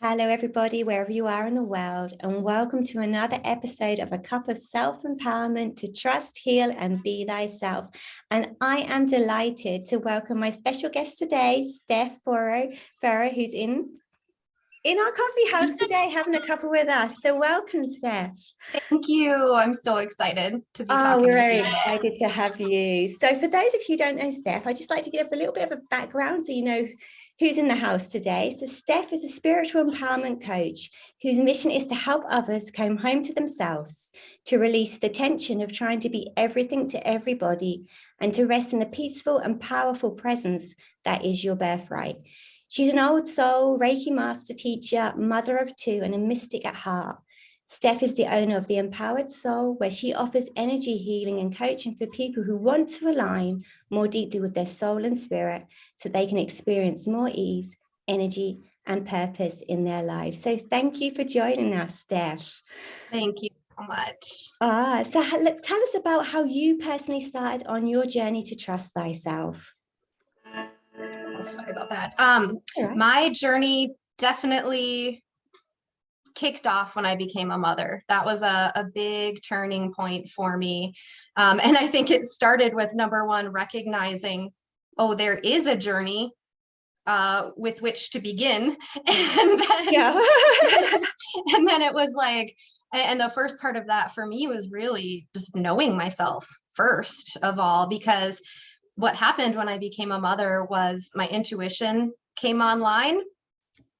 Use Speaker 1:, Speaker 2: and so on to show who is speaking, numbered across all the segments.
Speaker 1: Hello, everybody, wherever you are in the world, and welcome to another episode of A Cup of Self-Empowerment to Trust, Heal, and Be Thyself. And I am delighted to welcome my special guest today, Steph Furo, who's in our coffee house today, having a cuppa with us. So welcome, Steph.
Speaker 2: Thank you. I'm so excited to be talking
Speaker 1: we're
Speaker 2: with
Speaker 1: very
Speaker 2: you.
Speaker 1: excited to have you. So for those of you who don't know Steph, I'd just like to give a little bit of a background so you know who's in the house today. So Steph is a spiritual empowerment coach whose mission is to help others come home to themselves, to release the tension of trying to be everything to everybody, and to rest in the peaceful and powerful presence that is your birthright. She's an old soul, Reiki master teacher, mother of two, and a mystic at heart. Steph is the owner of The Empowered Soul, where she offers energy healing and coaching for people who want to align more deeply with their soul and spirit so they can experience more ease, energy, and purpose in their lives. So thank you for joining us, Steph.
Speaker 2: Thank you so much.
Speaker 1: So tell us about how you personally started on your journey to trust thyself.
Speaker 2: Oh, sorry about that.
Speaker 1: Right.
Speaker 2: My journey definitely kicked off when I became a mother. That was a big turning point for me. And I think it started with number one, recognizing, oh, there is a journey with which to begin. And then, and then it was like, and the first part of that for me was really just knowing myself first of all, because what happened when I became a mother was my intuition came online.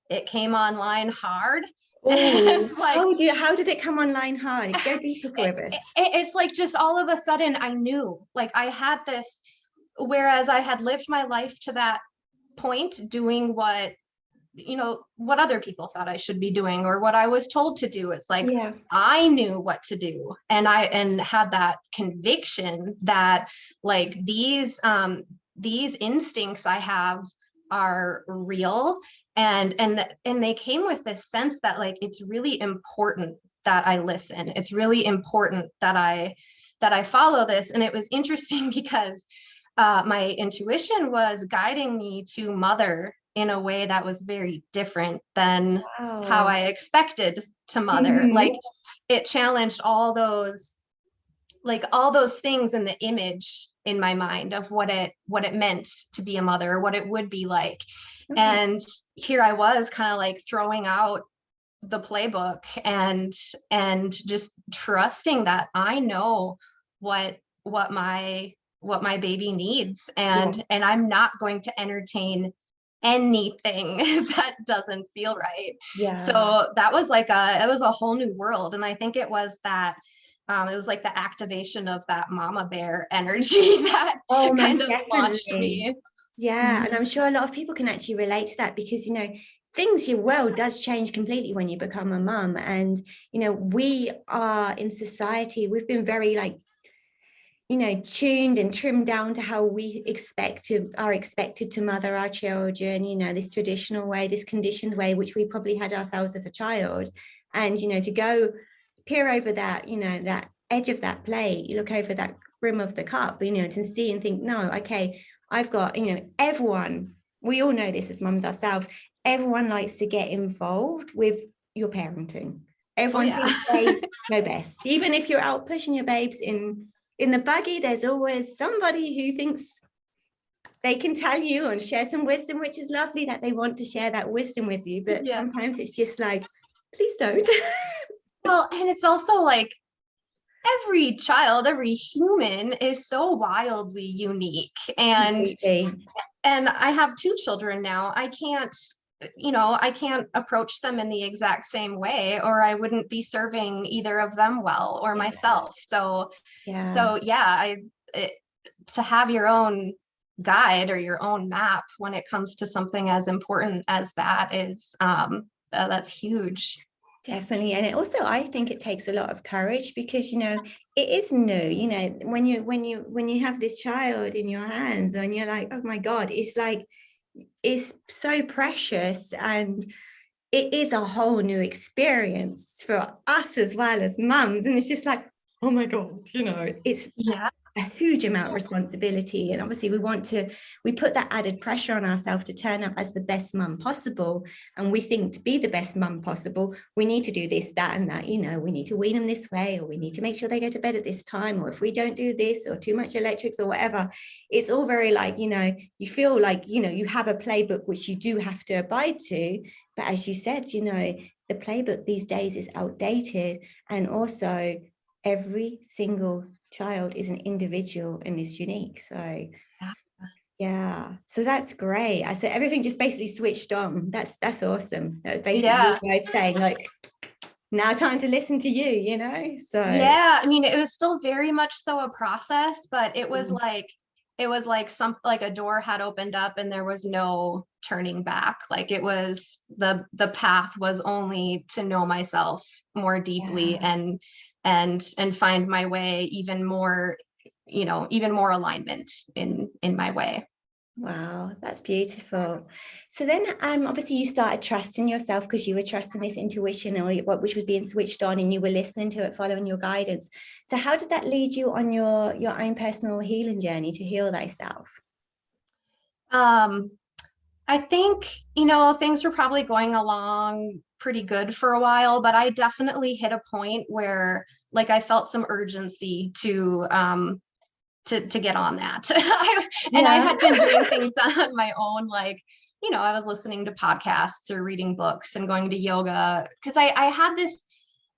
Speaker 2: It came online hard.
Speaker 1: It's like, how did it come online hard? Go deeper with us.
Speaker 2: It's like just all of a sudden I knew, like I had this, whereas I had lived my life to that point doing what other people thought I should be doing or what I was told to do. It's like, I knew what to do. And I had that conviction that like these instincts I have are real. And they came with this sense that like, it's really important that I listen. It's really important that I follow this. And it was interesting because my intuition was guiding me to mother in a way that was very different than how I expected to mother. Mm-hmm. Like it challenged all those things in the image in my mind of what it meant to be a mother, what it would be like. Okay. And here I was kind of like throwing out the playbook and just trusting that I know what my baby needs. And I'm not going to entertain anything that doesn't feel right. So that was like it was a whole new world. And I think it was that it was like the activation of that mama bear energy that kind of launched me.
Speaker 1: And I'm sure a lot of people can actually relate to that because, your world does change completely when you become a mum. And, we are in society, we've been very tuned and trimmed down to how we are expected to mother our children, this traditional way, this conditioned way, which we probably had ourselves as a child. And, to go peer over that, that edge of that plate, you look over that brim of the cup, to see and think, no, okay, I've got, everyone, we all know this as mums ourselves, everyone likes to get involved with your parenting. Everyone thinks they know best. Even if you're out pushing your babes in the buggy, there's always somebody who thinks they can tell you and share some wisdom, which is lovely that they want to share that wisdom with you. But sometimes it's just like, please don't.
Speaker 2: Well, and it's also like every child, every human is so wildly unique. And I have two children now. I can't approach them in the exact same way, or I wouldn't be serving either of them well or myself. So to have your own guide or your own map when it comes to something as important as that is that's huge.
Speaker 1: Definitely. And it also, I think it takes a lot of courage because, it is new, when you have this child in your hands and you're like, oh my God, it's so precious. And it is a whole new experience for us as well as mums. And it's just like, oh my God, it's a huge amount of responsibility. And obviously we put that added pressure on ourselves to turn up as the best mum possible. And we think to be the best mum possible, we need to do this, that, and that, we need to wean them this way, or we need to make sure they go to bed at this time, or if we don't do this, or too much electrics or whatever, it's all very like, you feel like, you have a playbook, which you do have to abide to. But as you said, the playbook these days is outdated. And also every single child is an individual and is unique. So yeah, so that's great. I said everything just basically switched on. That's awesome. That was basically I'd saying like, now time to listen to you, so
Speaker 2: yeah, I mean, it was still very much so a process, but it was like something like a door had opened up and there was no turning back. Like it was the path was only to know myself more deeply and find my way even more, even more alignment in my way.
Speaker 1: Wow, that's beautiful. So then obviously you started trusting yourself because you were trusting this intuition or which was being switched on, and you were listening to it, following your guidance. So how did that lead you on your own personal healing journey to heal thyself?
Speaker 2: I think, things were probably going along pretty good for a while, but I definitely hit a point where like I felt some urgency to get on that. And I had been doing things on my own, like, I was listening to podcasts or reading books and going to yoga because I had this,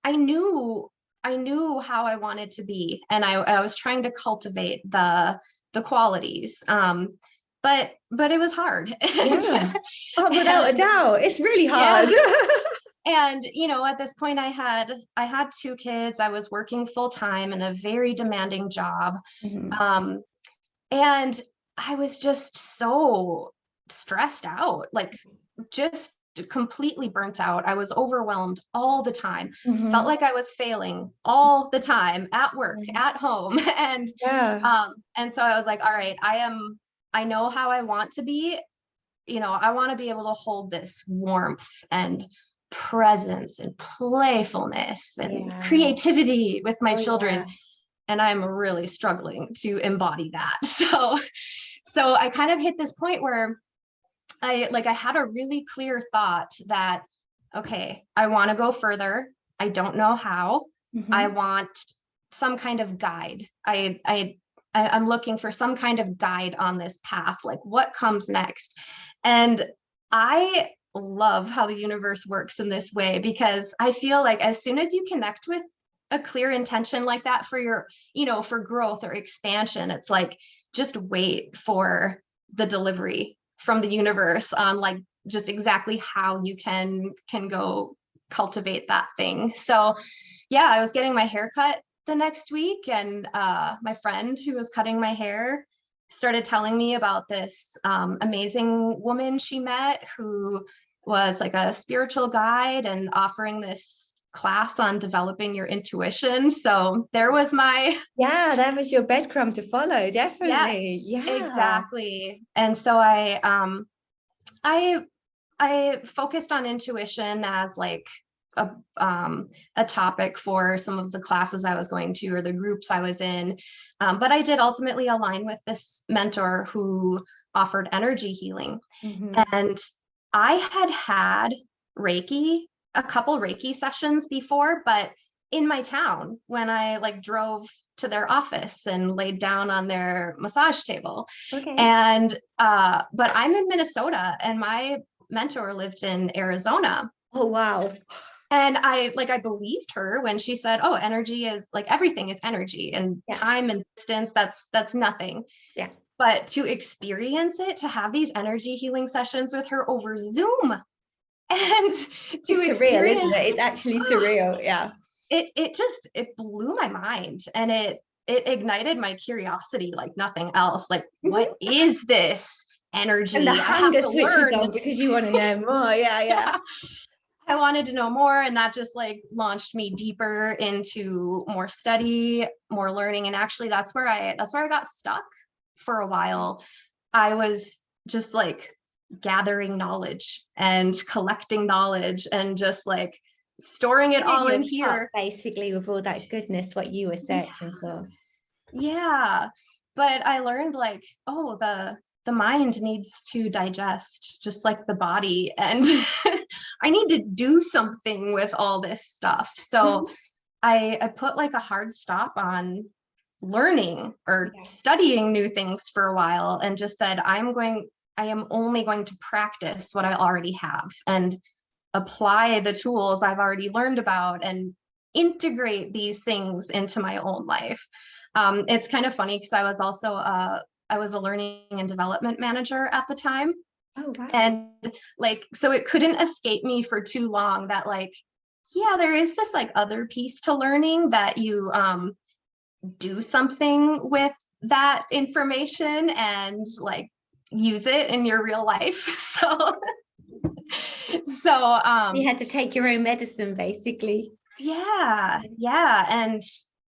Speaker 2: I knew how I wanted to be, and I was trying to cultivate the qualities. But it was hard.
Speaker 1: Yeah. Oh, without a doubt, it's really hard.
Speaker 2: Yeah. And, at this point I had 2 kids. I was working full time in a very demanding job.
Speaker 1: Mm-hmm.
Speaker 2: And I was just so stressed out, like just completely burnt out. I was overwhelmed all the time.
Speaker 1: Mm-hmm.
Speaker 2: Felt like I was failing all the time at work, at home. And so I was like, all right, I know how I want to be. I want to be able to hold this warmth and presence and playfulness and creativity with my children. And I'm really struggling to embody that. So I kind of hit this point where I had a really clear thought that, okay, I want to go further. I don't know how.
Speaker 1: Mm-hmm.
Speaker 2: I want some kind of guide. I'm looking for some kind of guide on this path, like what comes next. And I love how the universe works in this way, because I feel like as soon as you connect with a clear intention like that for your, for growth or expansion, it's like, just wait for the delivery from the universe on like just exactly how you can go cultivate that thing. So yeah, I was getting my hair cut the next week, and my friend who was cutting my hair started telling me about this amazing woman she met who was like a spiritual guide and offering this class on developing your intuition. So there was
Speaker 1: that was your breadcrumb to follow. Definitely. Yeah,
Speaker 2: exactly. And so I focused on intuition as like a topic for some of the classes I was going to or the groups I was in. But I did ultimately align with this mentor who offered energy healing.
Speaker 1: Mm-hmm.
Speaker 2: And I had Reiki, a couple Reiki sessions before, but in my town when I like drove to their office and laid down on their massage table.
Speaker 1: Okay.
Speaker 2: And but I'm in Minnesota and my mentor lived in Arizona.
Speaker 1: Oh, wow.
Speaker 2: And I believed her when she said, oh, energy is like, everything is energy, and time and distance, that's nothing.
Speaker 1: Yeah.
Speaker 2: But to experience it, to have these energy healing sessions with her over Zoom, and to
Speaker 1: it's surreal, isn't it? It's actually surreal. Yeah.
Speaker 2: It blew my mind, and it ignited my curiosity like nothing else. Like, what is this energy?
Speaker 1: And the hunger switches
Speaker 2: learn.
Speaker 1: on because you want to know more. Yeah.
Speaker 2: I wanted to know more, and that just like launched me deeper into more study, more learning. And actually that's where I got stuck for a while. I was just like gathering knowledge and collecting knowledge and just like storing it all in here.
Speaker 1: Basically, with all that goodness, what you were searching for.
Speaker 2: Yeah. But I learned like, oh, the mind needs to digest just like the body, and I need to do something with all this stuff. So I put like a hard stop on learning or
Speaker 1: Yeah.
Speaker 2: studying new things for a while, and just said, I am only going to practice what I already have and apply the tools I've already learned about and integrate these things into my own life. It's kind of funny because I was a learning and development manager at the time.
Speaker 1: Oh, wow.
Speaker 2: And like, so it couldn't escape me for too long that like, yeah, there is this like other piece to learning, that you do something with that information and like use it in your real life. So
Speaker 1: You had to take your own medicine, basically.
Speaker 2: yeah, and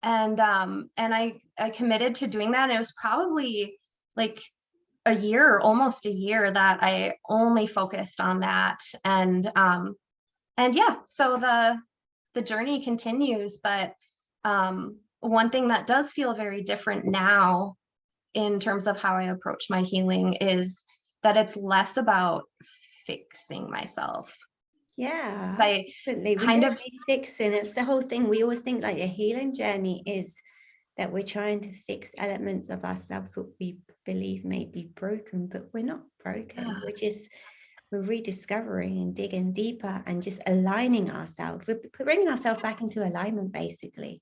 Speaker 2: I committed to doing that. And it was probably like a year, almost a year, that I only focused on that. And yeah, so the journey continues. But one thing that does feel very different now in terms of how I approach my healing is that it's less about fixing myself.
Speaker 1: Yeah,
Speaker 2: I
Speaker 1: absolutely. We
Speaker 2: kind
Speaker 1: don't
Speaker 2: of
Speaker 1: need fixing. It's the whole thing. We always think like a healing journey is that we're trying to fix elements of ourselves what we believe may be broken, but we're not broken. We're rediscovering and digging deeper and just aligning ourselves. We're bringing ourselves back into alignment, basically.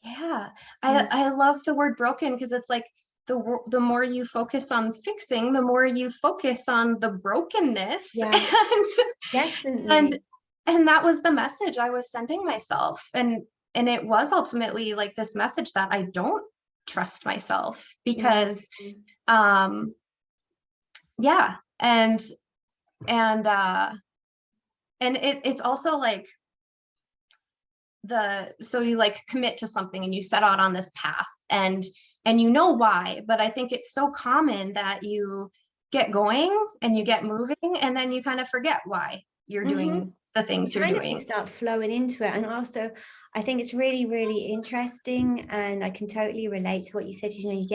Speaker 2: Yeah,
Speaker 1: Yeah.
Speaker 2: I love the word broken, because it's like the more you focus on fixing, the more you focus on the brokenness,
Speaker 1: Yeah,
Speaker 2: and
Speaker 1: definitely.
Speaker 2: and that was the message I was sending myself, and it was ultimately like this message that I don't trust myself,
Speaker 1: Mm.
Speaker 2: because um yeah, and and it's also like so you like commit to something and you set out on this path, and you know why, but I think it's so common that you get going and you get moving, and then you kind of forget why you're
Speaker 1: Mm-hmm.
Speaker 2: doing the
Speaker 1: You
Speaker 2: things you're
Speaker 1: kind of
Speaker 2: doing.
Speaker 1: just start flowing into it. And also, I think it's really, really interesting. And I can totally relate to what you said. You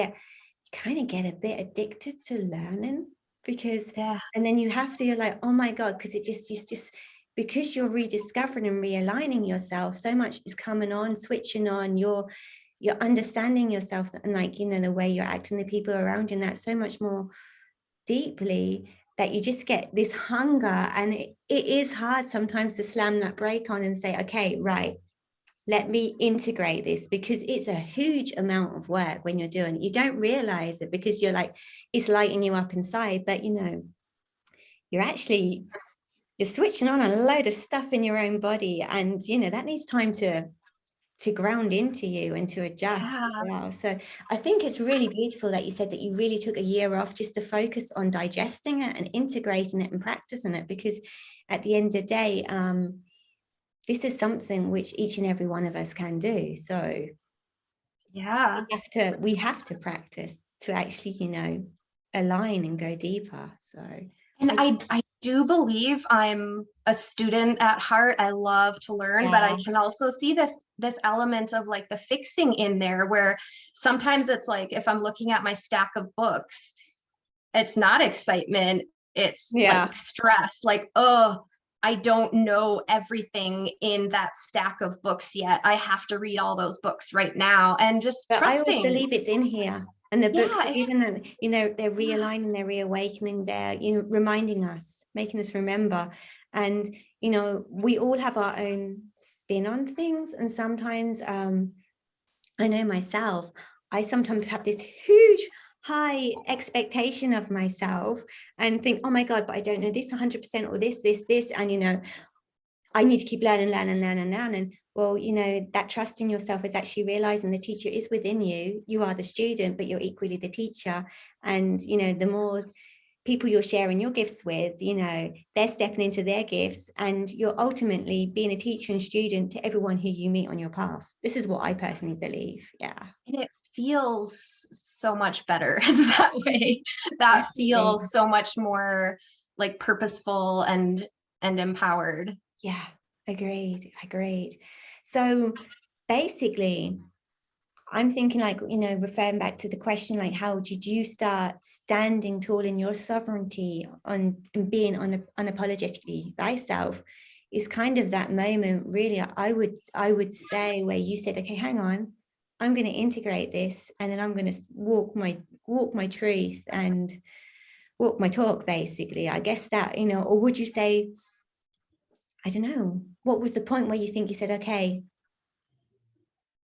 Speaker 1: kind of get a bit addicted to learning because,
Speaker 2: Yeah.
Speaker 1: and then you're like, oh my God, because it's just, because you're rediscovering and realigning yourself, so much is coming on, switching on, you're understanding yourself and like, the way you're acting, the people around you, and that's so much more deeply that you just get this hunger. And it is hard sometimes to slam that brake on and say, okay, right, let me integrate this, because it's a huge amount of work when you're doing it. You don't realize it because you're like, it's lighting you up inside, but you're actually, you're switching on a load of stuff in your own body, and that needs time to ground into you and to adjust as
Speaker 2: Yeah.
Speaker 1: well. So I think it's really beautiful that you said that you really took a year off just to focus on digesting it and integrating it and practicing it, because at the end of the day, this is something which each and every one of us can do. So
Speaker 2: Yeah.
Speaker 1: we have to practice to actually, align and go deeper. So
Speaker 2: And
Speaker 1: I
Speaker 2: I do believe I'm a student at heart. I love to learn, but I
Speaker 1: yeah,
Speaker 2: can also see this element of like the fixing in there, where sometimes it's like if I'm looking at my stack of books, it's not excitement, it's
Speaker 1: yeah.
Speaker 2: like stress, like, oh, I don't know everything in that stack of books yet. I have to read all those books right now, and just
Speaker 1: But I always
Speaker 2: trusting.
Speaker 1: believe it's in here. And the books,
Speaker 2: Yeah,
Speaker 1: even then, they're realigning, they're reawakening, they're, reminding us, making us remember. And, we all have our own spin on things. And sometimes, I know myself, I sometimes have this huge, high expectation of myself and think, oh my God, but I don't know this 100% or this. And, I need to keep learning. Well, that trust in yourself is actually realizing the teacher is within you. You are the student, but you're equally the teacher. And, the more people you're sharing your gifts with, they're stepping into their gifts, and you're ultimately being a teacher and student to everyone who you meet on your path. This is what I personally believe. Yeah.
Speaker 2: and it feels so much better that way. That
Speaker 1: Definitely.
Speaker 2: feels so much more like purposeful and empowered.
Speaker 1: Yeah. Agreed. So basically, I'm thinking, like, you know, referring back to the question, like, how did you start standing tall in your sovereignty on and being unapologetically thyself, is kind of that moment, really. I would say, where you said, okay, hang on, I'm going to integrate this, and then I'm going to walk my truth and walk my talk, basically. I guess that, you know, or would you say, I don't know, what was the point where you think you said, okay,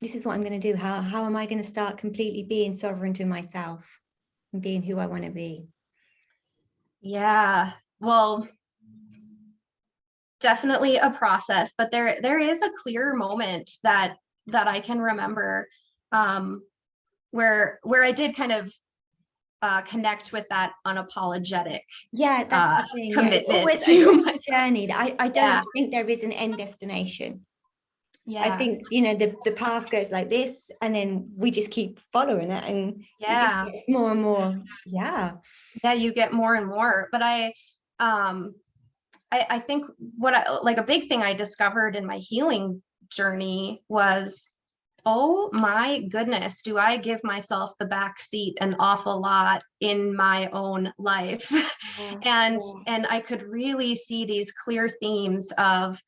Speaker 1: this is what I'm going to do. How am I going to start completely being sovereign to myself and being who I want to be?
Speaker 2: Yeah, well, definitely a process, but there is a clear moment that I can remember, where I did kind of connect with that unapologetic
Speaker 1: Yeah, that's the thing. Yeah,
Speaker 2: commitment
Speaker 1: it's
Speaker 2: to
Speaker 1: always a
Speaker 2: myself.
Speaker 1: journey. I don't
Speaker 2: Yeah,
Speaker 1: think there is an end destination. I
Speaker 2: yeah,
Speaker 1: think, you know, the path goes like this, and then we just keep following it, and it just
Speaker 2: yeah,
Speaker 1: gets more and more. Yeah.
Speaker 2: yeah. You get more and more, but um, I think what I like a big thing I discovered in my healing journey was, oh my goodness, do I give myself the back seat an awful lot in my own life?
Speaker 1: Yeah.
Speaker 2: and
Speaker 1: Yeah.
Speaker 2: and I could really see these clear themes of,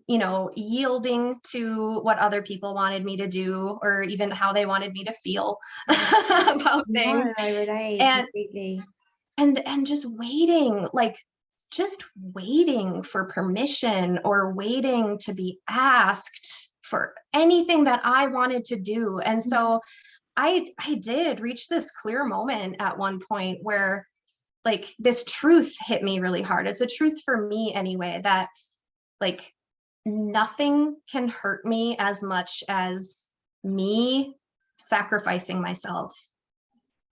Speaker 2: you know, yielding to what other people wanted me to do, or even how they wanted me to feel about things,
Speaker 1: No, I relate
Speaker 2: and
Speaker 1: completely.
Speaker 2: just waiting, like just waiting for permission, or waiting to be asked for anything that I wanted to do. And so I did reach this clear moment at one point where, like, this truth hit me really hard. It's a truth for me anyway, that, like, nothing can hurt me as much as me sacrificing myself.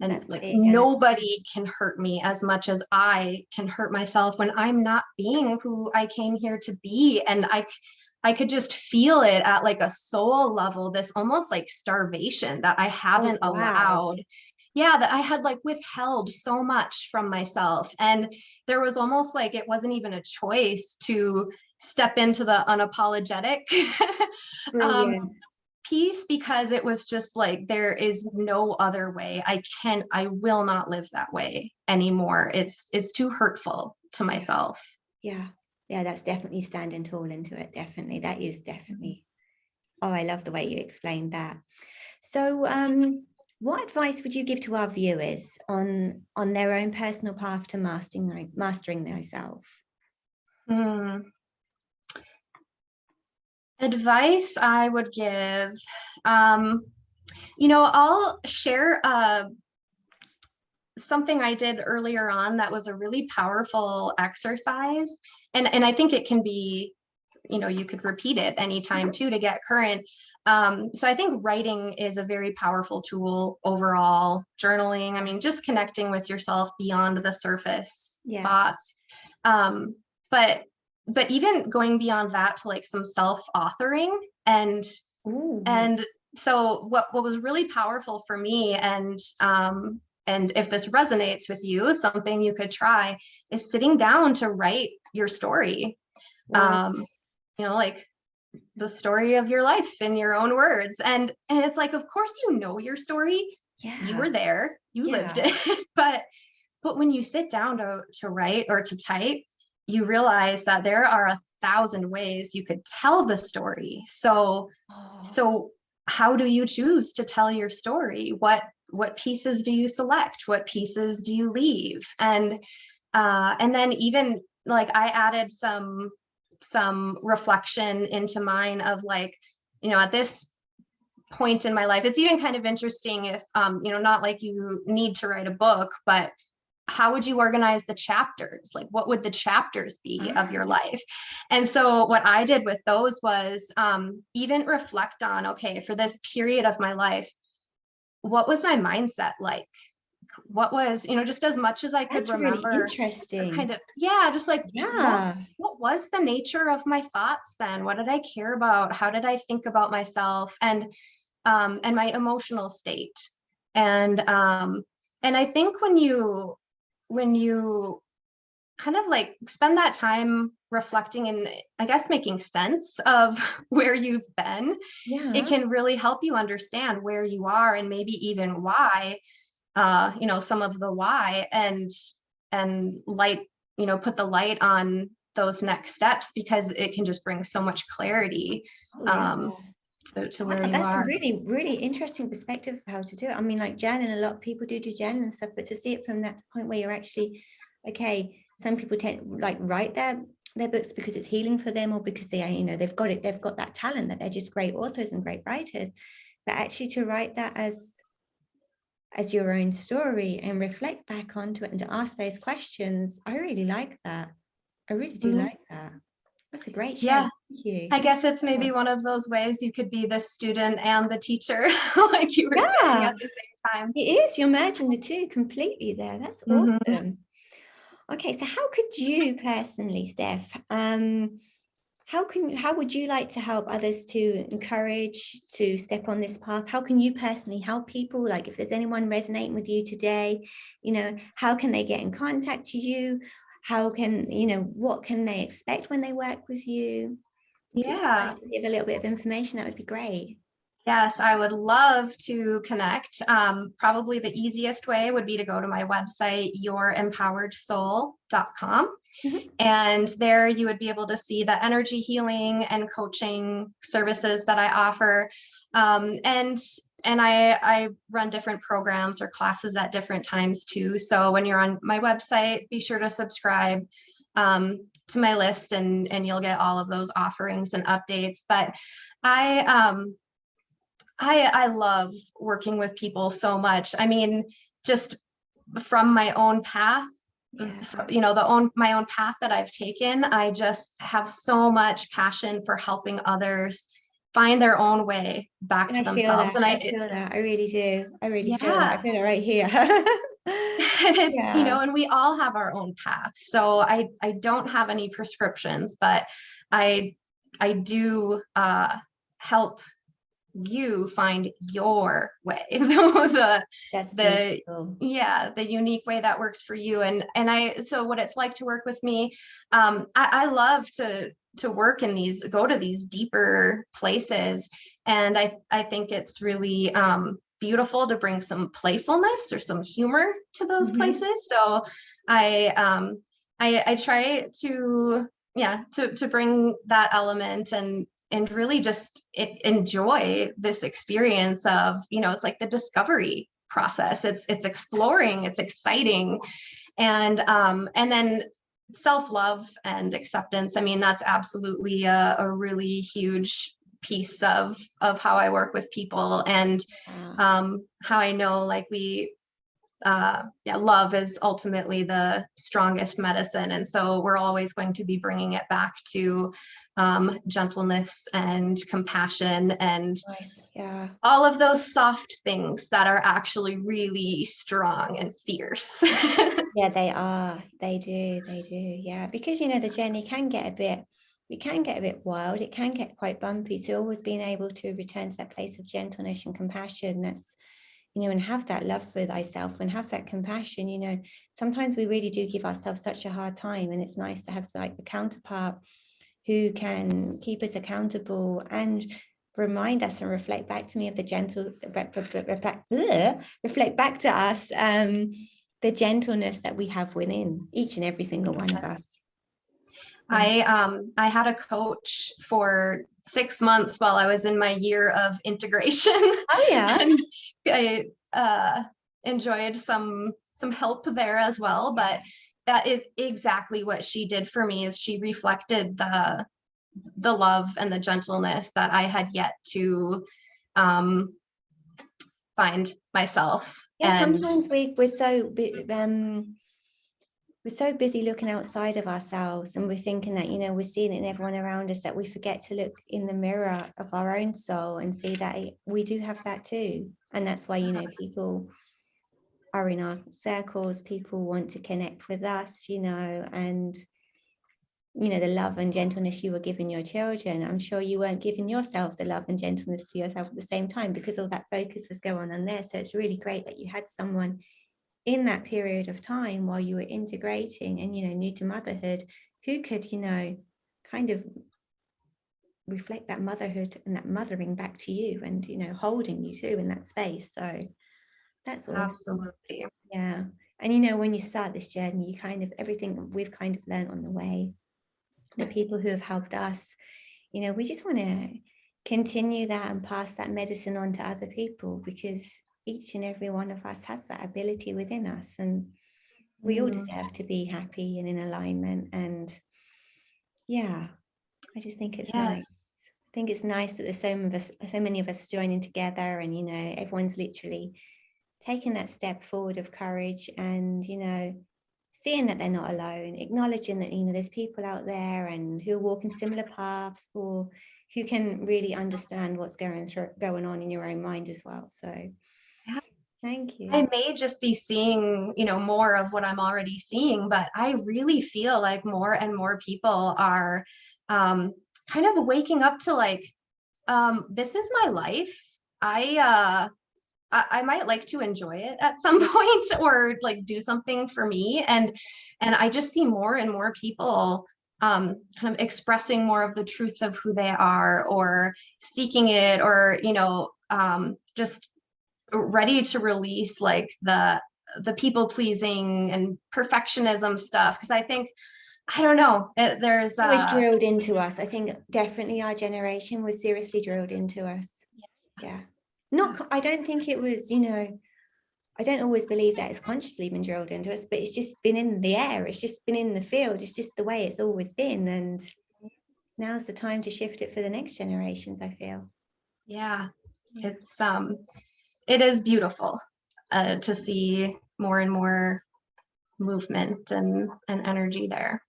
Speaker 2: And,
Speaker 1: That's
Speaker 2: like,
Speaker 1: it. Yeah.
Speaker 2: nobody can hurt me as much as I can hurt myself when I'm not being who I came here to be. And I could just feel it at, like, a soul level, this almost like starvation that I
Speaker 1: Oh,
Speaker 2: haven't
Speaker 1: wow.
Speaker 2: allowed. Yeah, that I had, like, withheld so much from myself. And there was almost like it wasn't even a choice to step into the unapologetic um,
Speaker 1: Brilliant.
Speaker 2: piece, because it was just like, there is no other way. I will not live that way anymore. It's too hurtful to
Speaker 1: Yeah.
Speaker 2: myself.
Speaker 1: Yeah. Yeah, that's definitely standing tall into it. Definitely. That is definitely. Oh, I love the way you explained that. So, what advice would you give to our viewers on their own personal path to mastering themselves?
Speaker 2: Hmm. Advice I would give, um, you know, I'll share something I did earlier on that was a really powerful exercise. And I think it can be, you know, you could repeat it anytime too to get current. So I think writing is a very powerful tool overall. Journaling, I mean, just connecting with yourself beyond the surface
Speaker 1: Yeah.
Speaker 2: thoughts. Um, but even going beyond that to, like, some self-authoring. and
Speaker 1: Ooh.
Speaker 2: and so what was really powerful for me, and if this resonates with you, something you could try, is sitting down to write your story.
Speaker 1: Wow.
Speaker 2: um you know, like, the story of your life in your own words. And it's like, of course you know your story, you
Speaker 1: Yeah.
Speaker 2: were there, you lived
Speaker 1: Yeah.
Speaker 2: it. But when you sit down to write or to type, you realize that there are 1,000 ways you could tell the story. So
Speaker 1: Oh,
Speaker 2: so how do you choose to tell your story? What pieces do you select? What pieces do you leave? And then, even, like, I added some reflection into mine of, like, you know, at this point in my life, it's even kind of interesting if, you know, not like you need to write a book, but how would you organize the chapters? Like, what would the chapters be of your
Speaker 1: ah,
Speaker 2: life? And so what I did with those was, even reflect on, okay, for this period of my life, what was my mindset like? What was, you know, just as much as I could
Speaker 1: that's really
Speaker 2: remember, kind
Speaker 1: interesting.
Speaker 2: of, yeah, just like,
Speaker 1: Yeah.
Speaker 2: what was the nature of my thoughts then? What did I care about? How did I think about myself? And my emotional state. And I think when you kind of like spend that time reflecting and I guess making sense of where you've been, it
Speaker 1: Yeah.
Speaker 2: can really help you understand where you are and maybe even why, some of the why, and light, put the light on those next steps, because it can just bring so much clarity
Speaker 1: Oh, yeah.
Speaker 2: to where
Speaker 1: Wow,
Speaker 2: you
Speaker 1: that's a
Speaker 2: are.
Speaker 1: really, really interesting perspective of how to do it. I mean, like journaling, a lot of people do journaling and stuff, but to see it from that point where you're actually, okay, some people tend like write their books because it's healing for them, or because they, they've got that talent that they're just great authors and great writers. But actually to write that as your own story and reflect back onto it and to ask those questions, I really like that. I really do
Speaker 2: Mhm.
Speaker 1: like that. That's a great share.
Speaker 2: Yeah,
Speaker 1: Thank you.
Speaker 2: I
Speaker 1: Thank
Speaker 2: guess it's
Speaker 1: you so
Speaker 2: maybe
Speaker 1: much.
Speaker 2: one of those ways you could be the student and the teacher, like you were saying,
Speaker 1: Yeah,
Speaker 2: at the same time.
Speaker 1: it is. You're merging the two completely there. That's
Speaker 2: Mhm.
Speaker 1: awesome. Okay, so how could you personally, Steph, how would you like to help others to encourage to step on this path? How can you personally help people? Like if there's anyone resonating with you today, how can they get in contact to you? How can, what can they expect when they work with you? If you just
Speaker 2: Yeah.
Speaker 1: like to give a little bit of information, that would be great.
Speaker 2: Yes, I would love to connect. Probably the easiest way would be to go to my website, yourempoweredsoul.com.
Speaker 1: Mhm.
Speaker 2: And there you would be able to see the energy healing and coaching services that I offer. And I run different programs or classes at different times too. So when you're on my website, be sure to subscribe to my list, and you'll get all of those offerings and updates. But I I love working with people so much. I mean, just from my own path,
Speaker 1: Yeah.
Speaker 2: my own path that I've taken, I just have so much passion for helping others find their own way back to
Speaker 1: I feel
Speaker 2: themselves.
Speaker 1: that.
Speaker 2: And
Speaker 1: I feel that. I really do. I really feel that. I
Speaker 2: yeah,
Speaker 1: feel it right here.
Speaker 2: and it's,
Speaker 1: Yeah.
Speaker 2: and we all have our own path. So I don't have any prescriptions, but I I do help you find your way,
Speaker 1: That's
Speaker 2: the
Speaker 1: beautiful.
Speaker 2: yeah, the unique way that works for you. And so what it's like to work with me, I love to work in go to these deeper places, and I think it's really beautiful to bring some playfulness or some humor to those
Speaker 1: Mhm.
Speaker 2: places. So I try to, yeah, to bring that element, and really just enjoy this experience of, it's like the discovery process. It's exploring, it's exciting. And then self-love and acceptance, I mean, that's absolutely a really huge piece of how I work with people, and
Speaker 1: Yeah.
Speaker 2: how I know, like, yeah, love is ultimately the strongest medicine. And so we're always going to be bringing it back to gentleness and compassion and
Speaker 1: Nice. Yeah.
Speaker 2: all of those soft things that are actually really strong and fierce.
Speaker 1: Yeah, they are. They do. They do. Yeah. Because the journey can get it can get a bit wild. It can get quite bumpy. So always being able to return to that place of gentleness and compassion, that's, and have that love for thyself and have that compassion. Sometimes we really do give ourselves such a hard time, and it's nice to have like the counterpart who can keep us accountable and remind us and reflect back to me of the reflect back to us the gentleness that we have within each and every single one of us.
Speaker 2: Yes.
Speaker 1: Yeah.
Speaker 2: I had a coach for 6 months while I was in my year of integration,
Speaker 1: Oh yeah.
Speaker 2: and I enjoyed some help there as well.
Speaker 1: Yeah.
Speaker 2: But that is exactly what she did for me, is she reflected the love and the gentleness that I had yet to um, find myself.
Speaker 1: Yeah,
Speaker 2: And
Speaker 1: sometimes we're so busy looking outside of ourselves, and we're thinking that we're seeing it in everyone around us, that we forget to look in the mirror of our own soul and see that we do have that too. And that's why people are in our circles, people want to connect with us, and the love and gentleness you were giving your children, I'm sure you weren't giving yourself the love and gentleness to yourself at the same time, because all that focus was going on there. So it's really great that you had someone in that period of time while you were integrating and, you know, new to motherhood, who could, you know, kind of reflect that motherhood and that mothering back to you and, you know, holding you too in that space. So that's awesome.
Speaker 2: Absolutely.
Speaker 1: Yeah. And, you know, when you start this journey, you kind of, everything we've kind of learned on the way, the people who have helped us, you know, we just want to continue that and pass that medicine on to other people, because each and every one of us has that ability within us, and we all deserve to be happy and in alignment. And yeah, I just think it's nice.
Speaker 2: Yes.
Speaker 1: I think it's nice that there's so many of us joining together, and, you know, everyone's literally taking that step forward of courage, and, you know, seeing that they're not alone, acknowledging that, you know, there's people out there and who are walking similar paths, or who can really understand what's going on in your own mind as well. So
Speaker 2: Yeah.
Speaker 1: thank you.
Speaker 2: I may just be seeing, you know, more of what I'm already seeing, but I really feel like more and more people are kind of waking up to like, this is my life. I might like to enjoy it at some point, or like do something for me. And I just see more and more people kind of expressing more of the truth of who they are, or seeking it, or, you know, just ready to release like the people pleasing and perfectionism stuff. Because I think, I don't know, there's
Speaker 1: It was drilled into us. I think definitely our generation was seriously drilled into us. Yeah. I don't think it was, you know, I don't always believe that it's consciously been drilled into us, but it's just been in the air. It's just been in the field. It's just the way it's always been. And now's the time to shift it for the next generations, I feel.
Speaker 2: yeah, it's it is beautiful to see more and more movement and energy there.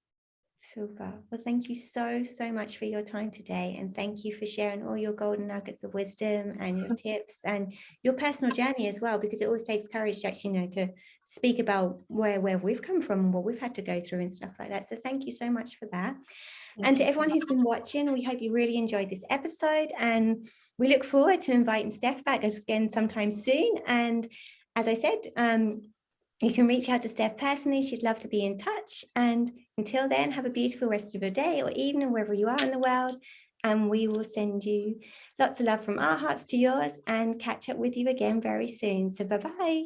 Speaker 1: Super. Well, thank you so much for your time today. And thank you for sharing all your golden nuggets of wisdom and your tips and your personal journey as well, because it always takes courage to actually, you know, to speak about where we've come from and what we've had to go through and stuff like that. So thank you so much for that. And to everyone who's been watching, we hope you really enjoyed this episode, and we look forward to inviting Steph back again sometime soon. And as I said, you can reach out to Steph personally. She'd love to be in touch. And until then, have a beautiful rest of your day or evening, wherever you are in the world. And we will send you lots of love from our hearts to yours, and catch up with you again very soon. So bye-bye.